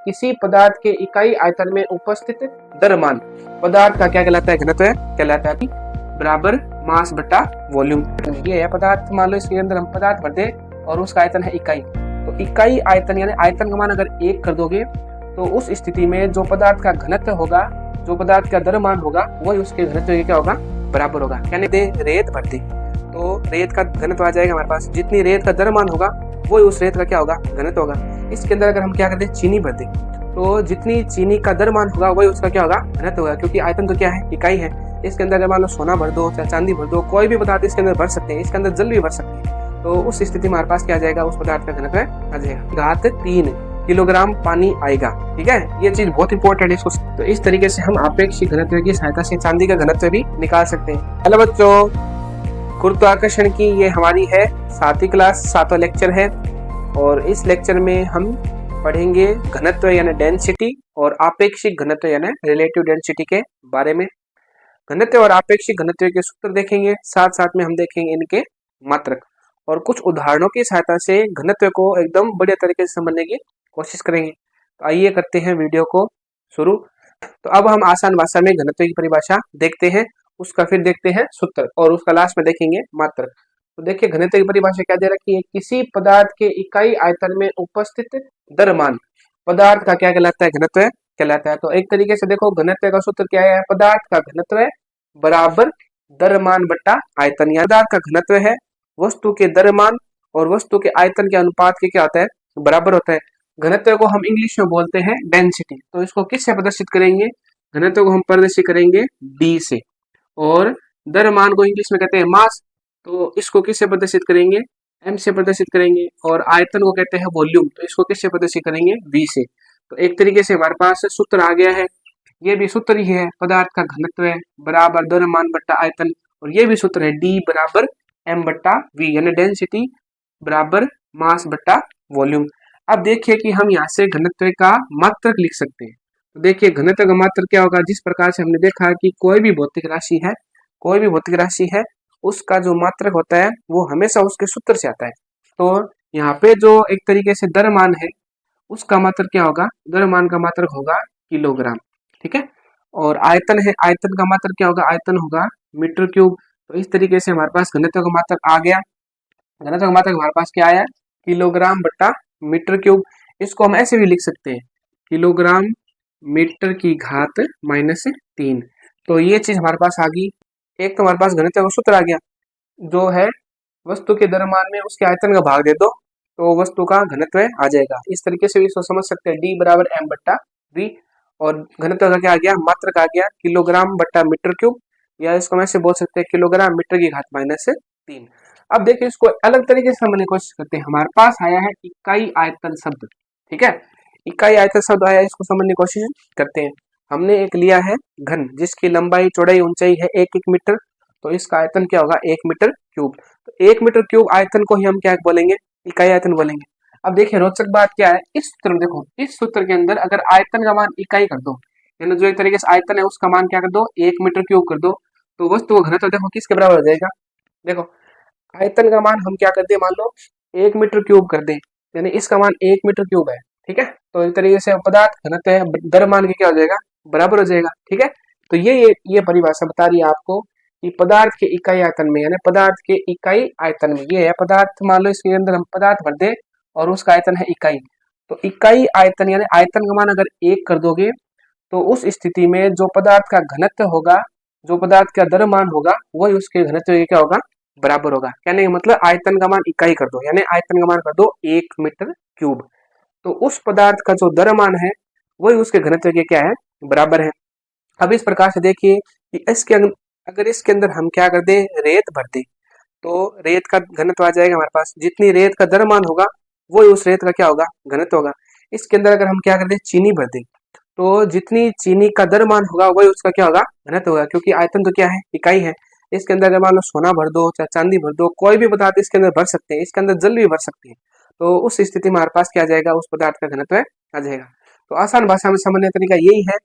किसी पदार्थ के इकाई आयतन में उपस्थित द्रव्यमान पदार्थ का क्या कहलाता है? घनत्व कहलाता है बराबर मास बटा वॉल्यूम। ये है पदार्थ, मान लो इसके अंदर हम पदार्थ भर दे और उसका आयतन है इकाई, तो इकाई आयतन यानी आयतन का मान अगर 1 कर दोगे तो उस स्थिति में जो पदार्थ का घनत्व होगा, जो पदार्थ का द्रव्यमान होगा, वही उसके घनत्व के क्या होगा? बराबर होगा। यानी दे रेत भर दे तो रेत का घनत्व आ जाएगा हमारे पास, जितनी रेत का द्रव्यमान होगा वही उस रेत का क्या होगा? घनत्व होगा। इसके अंदर अगर हम क्या करते हैं, चीनी भर दे तो जितनी चीनी का द्रव्यमान होगा वही उसका क्या होगा? घनत्व होगा, क्योंकि आयतन तो क्या है? इकाई है। इसके अंदर अगर मान लो सोना भर दो, चाहे चांदी भर दो, कोई भी पदार्थ इसके अंदर भर सकते हैं, इसके अंदर जल भी भर सकते हैं, तो उस स्थिति में हमारे पास क्या आ जाएगा? उस पदार्थ का घनत्व आ जाएगा घात 3 किलोग्राम पानी आएगा। ठीक है, ये चीज बहुत इंपॉर्टेंट है इसको। तो इस तरीके से हम आपेक्षिक घनत्व की सहायता से चांदी का घनत्व भी निकाल सकते हैं। हेलो बच्चों, गुरुत्वाकर्षण की ये हमारी है 7वीं क्लास, 7वां लेक्चर है, और इस लेक्चर में हम पढ़ेंगे घनत्व यानी डेंसिटी और आपेक्षिक घनत्व यानी रिलेटिव डेंसिटी के बारे में। घनत्व और आपेक्षिक घनत्व के सूत्र देखेंगे, साथ साथ में हम देखेंगे इनके मात्रक, और कुछ उदाहरणों की सहायता से घनत्व को एकदम बढ़िया तरीके से समझने की कोशिश करेंगे। तो आइए करते हैं वीडियो को शुरू। तो अब हम आसान भाषा में घनत्व की परिभाषा देखते हैं, उसका फिर देखते हैं सूत्र, और उसका लास्ट में देखेंगे मात्रक। तो देखिए घनत्व की परिभाषा क्या दे रखी है? किसी पदार्थ के इकाई आयतन में उपस्थित द्रव्यमान पदार्थ का क्या कहलाता है? घनत्व कहलाता है। तो एक तरीके से देखो, घनत्व का सूत्र क्या है? पदार्थ का घनत्व बराबर द्रव्यमान बट्टा आयतन। या पदार्थ का घनत्व है वस्तु के द्रव्यमान और वस्तु के आयतन के अनुपात के क्या होता है? बराबर होता है। घनत्व को हम इंग्लिश में बोलते हैं डेंसिटी। तो इसको किससे प्रदर्शित करेंगे? घनत्व को हम प्रदर्शित करेंगे डी से, और द्रव्यमान को इंग्लिश में कहते हैं मास, तो इसको किससे प्रदर्शित करेंगे? एम से प्रदर्शित करेंगे। और आयतन को कहते हैं वॉल्यूम, तो इसको किससे प्रदर्शित करेंगे? वी से। तो एक तरीके से हमारे पास सूत्र आ गया है। ये भी सूत्र ही है, पदार्थ का घनत्व है बराबर द्रव्यमान बट्टा आयतन, और ये भी सूत्र है डी बराबर एम बट्टा वी, यानी डेंसिटी बराबर मास बट्टा वॉल्यूम। अब देखिए कि हम यहाँ से घनत्व का मात्रक लिख सकते हैं। तो देखिए घनत्व का मात्रक क्या होगा? जिस प्रकार से हमने देखा कि कोई भी भौतिक राशि है, उसका जो मात्रक होता है वो हमेशा उसके सूत्र से आता है। तो यहाँ पे जो एक तरीके से द्रव्यमान है उसका मात्रक क्या होगा? द्रव्यमान का मात्रक होगा किलोग्राम। ठीक है, और आयतन है, आयतन का मात्रक क्या होगा? आयतन होगा मीटर क्यूब। तो इस तरीके से हमारे पास घनत्व का मात्रक आ गया। घनत्व का मात्रक हमारे पास क्या आया? किलोग्राम बट्टा मीटर क्यूब। इसको हम ऐसे भी लिख सकते हैं, किलोग्राम मीटर की घात -3। तो ये चीज हमारे पास आ गई। एक तो हमारे पास घनत्व का सूत्र आ गया, जो है वस्तु के द्रव्यमान में उसके आयतन का भाग दे दो तो वस्तु का घनत्व आ जाएगा। इस तरीके से भी इसको समझ सकते हैं, डी बराबर एम बट्टा वी, और घनत्व का क्या आ गया? मात्रक आ गया किलोग्राम बट्टा मीटर क्यूब, या इसको हम ऐसे बोल सकते हैं किलोग्राम मीटर की घात -3। अब देखिए इसको अलग तरीके से समझने की कोशिश करते हैं। हमारे पास आया है इकाई आयतन शब्द। ठीक है, इकाई आयतन शब्द आया, इसको समझने की कोशिश करते हैं। हमने एक लिया है घन, जिसकी लंबाई चौड़ाई ऊंचाई है 1 मीटर, तो इसका आयतन क्या होगा? 1 मीटर क्यूब। तो 1 मीटर क्यूब आयतन को ही हम क्या बोलेंगे? इकाई आयतन बोलेंगे। अब देखिए रोचक बात क्या है, इस सूत्र में देखो, इस सूत्र के अंदर अगर आयतन का मान इकाई कर दो, यानी जो एक तरीके से आयतन है उसका मान क्या कर दो? 1 मीटर क्यूब कर दो, तो वस्तु का घनत्व देखो किसके बराबर हो जाएगा? देखो आयतन का मान हम क्या कर दे, मान लो 1 मीटर क्यूब कर दे, यानी इसका मान 1 मीटर क्यूब है। ठीक है, तो एक तरीके से पदार्थ घनत्व है द्रव्यमान के क्या हो जाएगा? बराबर हो जाएगा। ठीक है, तो ये परिभाषा बता रही है आपको कि पदार्थ के इकाई आयतन में, यानी पदार्थ के इकाई आयतन में, ये है पदार्थ, मान लो इसके अंदर हम पदार्थ भर दे और उसका आयतन है इकाई, तो इकाई आयतन यानी आयतन का मान अगर 1 कर दोगे तो उस स्थिति में जो पदार्थ का घनत्व होगा, जो पदार्थ का द्रव्यमान होगा, वही उसके घनत्व के क्या होगा? बराबर होगा। कहने का मतलब आयतन का मान इकाई कर दो, यानी आयतन का मान कर दो 1 मीटर क्यूब, तो उस पदार्थ का जो द्रव्यमान है वही उसके घनत्व के क्या है? बराबर है। अब इस प्रकार से देखिए कि अगर इसके अंदर हम क्या कर दे? रेत भर दे, तो रेत का घनत्व आ जाएगा हमारे पास, जितनी रेत का द्रव्यमान होगा वही उस रेत का क्या होगा? घनत्व होगा। इसके अंदर अगर हम क्या कर दे? चीनी भर दे, तो जितनी चीनी का द्रव्यमान होगा वही उसका क्या होगा? घनत्व होगा, क्योंकि आयतन तो क्या है? इकाई है। इसके अंदर अगर मान लो सोना भर दो, चाहे चांदी भर दो, कोई भी पदार्थ इसके अंदर भर सकते हैं, इसके अंदर जल भी भर सकते हैं, तो उस स्थिति में हमारे पास क्या आ जाएगा? उस पदार्थ का घनत्व आ जाएगा। तो आसान भाषा में समझने का तरीका यही है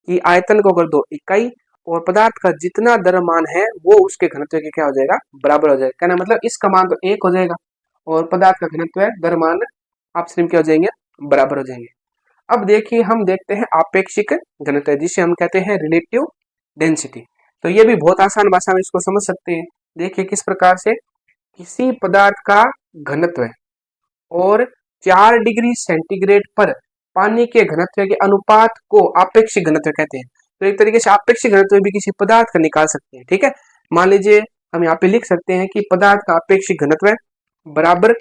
कि आयतन को कर दो इकाई, और पदार्थ का जितना द्रव्यमान है वो उसके घनत्व के क्या हो जाएगा? बराबर हो जाएगा। कहना मतलब इसका मान तो 1 हो जाएगा, और पदार्थ का घनत्व द्रव्यमान आपस में क्या हो जाएंगे? बराबर हो जाएंगे। अब देखिए हम देखते हैं आपेक्षिक घनत्व, जिसे हम कहते हैं रिलेटिव डेंसिटी। तो ये भी बहुत आसान भाषा में इसको समझ सकते हैं। देखिए किस प्रकार से, किसी पदार्थ का घनत्व और 4 डिग्री सेंटीग्रेड पर पानी के घनत्व के अनुपात को आपेक्षिक घनत्व कहते हैं। तो एक तरीके से आपेक्षिक घनत्व भी किसी पदार्थ का निकाल सकते हैं। ठीक है, मान लीजिए हम यहाँ पे लिख सकते हैं कि पदार्थ का आपेक्षिक घनत्व बराबर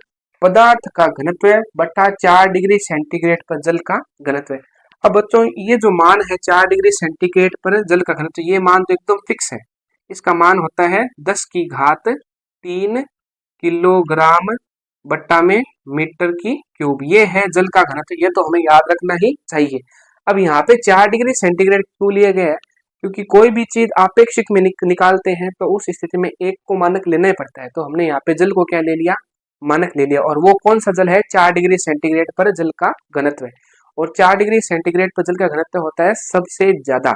पदार्थ का घनत्व बटा 4 डिग्री सेंटीग्रेड पर जल का घनत्व। अब बच्चों ये जो मान है 4 डिग्री सेंटीग्रेड पर जल का घनत्व, ये मान तो एकदम फिक्स है। इसका मान होता है 10 की घात 3 किलोग्राम बट्टा में मीटर की क्यूब। ये है जल का घनत्व, ये तो हमें याद रखना ही चाहिए। अब यहाँ पे 4 डिग्री सेंटीग्रेड क्यों लिया गया है, क्योंकि कोई भी चीज आपेक्षिक में निकालते हैं तो उस स्थिति में एक को मानक लेना ही पड़ता है। तो हमने यहाँ पे जल को क्या ले लिया, मानक ले लिया। और वो कौन सा जल है, 4 डिग्री सेंटीग्रेड पर जल का घनत्व है। और 4 डिग्री सेंटीग्रेड पर जल का घनत्व होता है सबसे ज्यादा।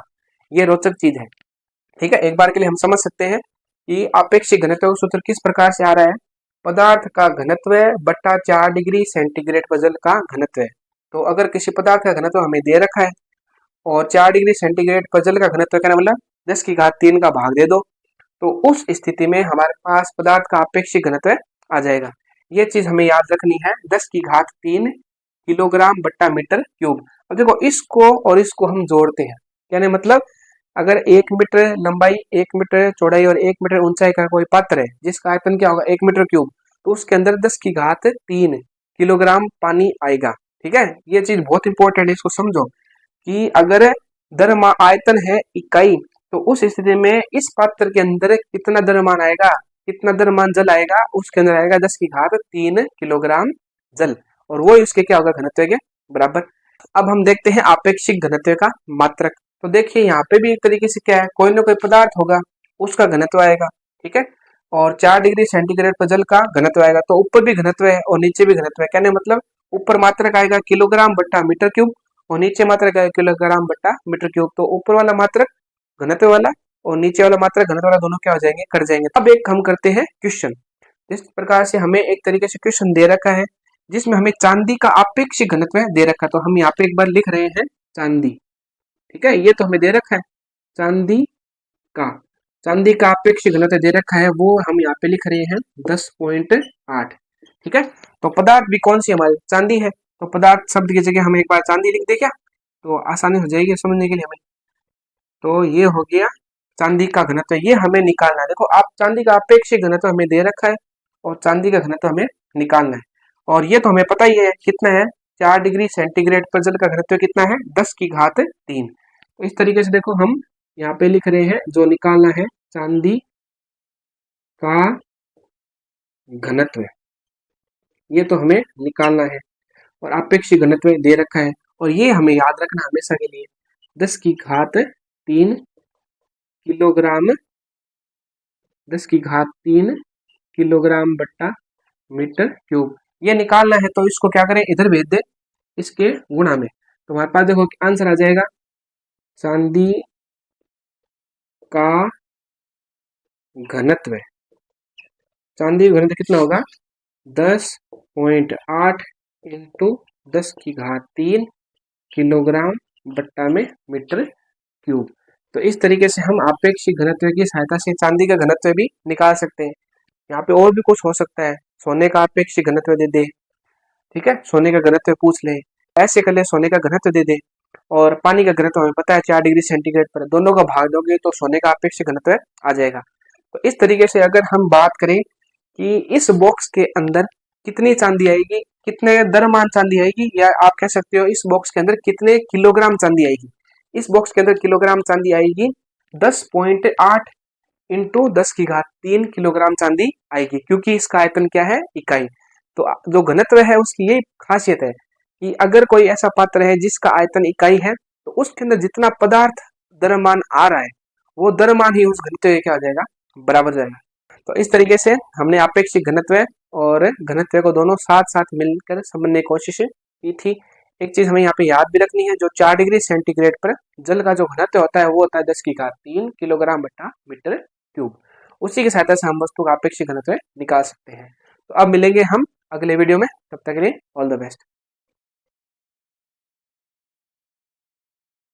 ये रोचक चीज है। ठीक है, एक बार के लिए हम समझ सकते हैं कि आपेक्षिक घनत्व का सूत्र किस प्रकार से आ रहा है, पदार्थ का घनत्व बट्टा 4 डिग्री सेंटीग्रेड पर जल का घनत्व। तो अगर किसी पदार्थ का घनत्व हमें दे रखा है और 4 डिग्री सेंटीग्रेड पर जल का घनत्व का मतलब 10 की घात 3 का भाग दे दो, तो उस स्थिति में हमारे पास पदार्थ का आपेक्षिक घनत्व आ जाएगा। ये चीज हमें याद रखनी है, 10 की घात 3 किलोग्राम बट्टा मीटर क्यूब। अब देखो इसको और इसको हम जोड़ते हैं, यानी मतलब अगर 1 मीटर लंबाई, 1 मीटर चौड़ाई और 1 मीटर ऊंचाई का कोई पात्र है जिसका आयतन क्या होगा 1 मीटर क्यूब, तो उसके अंदर 10 की घात 3 किलोग्राम पानी आएगा। ठीक है, ये चीज बहुत इंपॉर्टेंट है, इसको समझो कि अगर द्रव्यमान आयतन है इकाई, तो उस स्थिति में इस पात्र के अंदर कितना द्रव्यमान आएगा, कितना द्रव्यमान जल आएगा, उसके अंदर आएगा 10 की घात 3 किलोग्राम जल, और वो इसके क्या होगा घनत्व के बराबर। अब हम देखते हैं आपेक्षिक घनत्व का मात्रक। तो देखिए यहाँ पे भी एक तरीके से क्या है, कोई ना कोई पदार्थ होगा उसका घनत्व आएगा। ठीक है, और 4 डिग्री सेंटीग्रेड पर जल का घनत्व आएगा, तो ऊपर भी घनत्व है और नीचे भी घनत्व है। कहने मतलब ऊपर मात्रक आएगा किलोग्राम बट्टा मीटर क्यूब और नीचे मात्रक आएगा किलोग्राम बट्टा मीटर क्यूब। तो ऊपर वाला मात्रक घनत्व वाला और नीचे वाला मात्रक घनत्व वाला दोनों क्या हो जाएंगे, कट जाएंगे। अब एक हम करते हैं क्वेश्चन। जिस प्रकार से हमें एक तरीके से क्वेश्चन दे रखा है जिसमें हमें चांदी का आपेक्षिक घनत्व दे रखा है, तो हम यहाँ पे एक बार लिख रहे हैं चांदी। ठीक है, ये तो हमें दे रखा है चांदी का आपेक्षिक घनत्व दे रखा है, वो हम यहाँ पे लिख रहे हैं 10.8। ठीक है, तो पदार्थ भी कौन सी हमारी चांदी है, तो पदार्थ शब्द की जगह हम एक बार चांदी लिख दे क्या, तो आसानी हो जाएगी समझने के लिए हमें। तो ये हो गया चांदी का घनत्व, ये हमें निकालना है। देखो आप चांदी का अपेक्षित घनत्व हमें दे रखा है और चांदी का घनत्व हमें निकालना है, और ये तो हमें पता ही है कितना है, 4 डिग्री सेंटीग्रेड पर जल का घनत्व कितना है, 10 की घात 3। तो इस तरीके से देखो हम यहाँ पे लिख रहे हैं जो निकालना है चांदी का घनत्व, ये तो हमें निकालना है और आपेक्षिक घनत्व दे रखा है, और ये हमें याद रखना हमेशा के लिए 10 की घात 3 किलोग्राम, 10 की घात 3 किलोग्राम बट्टा मीटर क्यूब। ये निकालना है, तो इसको क्या करें, इधर भेज दे इसके गुणा में। तो हमारे पास देखो आंसर आ जाएगा चांदी का घनत्व, चांदी का घनत्व कितना होगा 10.8 इंटू 10 की घात 3 किलोग्राम बट्टा में मीटर क्यूब। तो इस तरीके से हम आपेक्षिक घनत्व की सहायता से चांदी का घनत्व भी निकाल सकते हैं। यहाँ पे और भी कुछ हो सकता है, सोने का आपेक्षिक घनत्व दे दे। ठीक है, सोने का घनत्व पूछ ले, ऐसे कर ले सोने का घनत्व दे दे, और पानी का घनत्व हमें पता है 4 डिग्री सेंटीग्रेड पर, दोनों का भाग दोगे तो सोने का आपेक्षिक घनत्व आ जाएगा। तो इस तरीके से अगर हम बात करें कि इस बॉक्स के अंदर कितनी चांदी आएगी, कितने द्रव्यमान चांदी आएगी, या आप कह सकते हो इस बॉक्स के अंदर कितने किलोग्राम चांदी आएगी, इस बॉक्स के अंदर किलोग्राम चांदी आएगी 10.8 इंटू 10 की घात 3 किलोग्राम चांदी आएगी, क्योंकि इसका आयतन क्या है इकाई। तो जो घनत्व है उसकी यही खासियत है कि अगर कोई ऐसा पात्र है जिसका आयतन इकाई है, तो उसके अंदर जितना पदार्थ द्रव्यमान आ रहा है वो द्रव्यमान ही उस घनत्व के क्या हो जाएगा, बराबर जाएगा। तो इस तरीके से हमने आपेक्षिक घनत्व और घनत्व को दोनों साथ साथ मिलकर समझने की कोशिश की थी। एक चीज हमें यहाँ पे याद भी रखनी है, जो 4 डिग्री सेंटीग्रेड पर जल का जो घनत्व होता है वो होता है 10 की घात 3 किलोग्राम बट्टा मीटर क्यूब। उसी की सहायता से हम वस्तु का आपेक्षिक घनत्व निकाल सकते हैं। तो अब मिलेंगे हम अगले वीडियो में, तब तक के लिए ऑल द बेस्ट।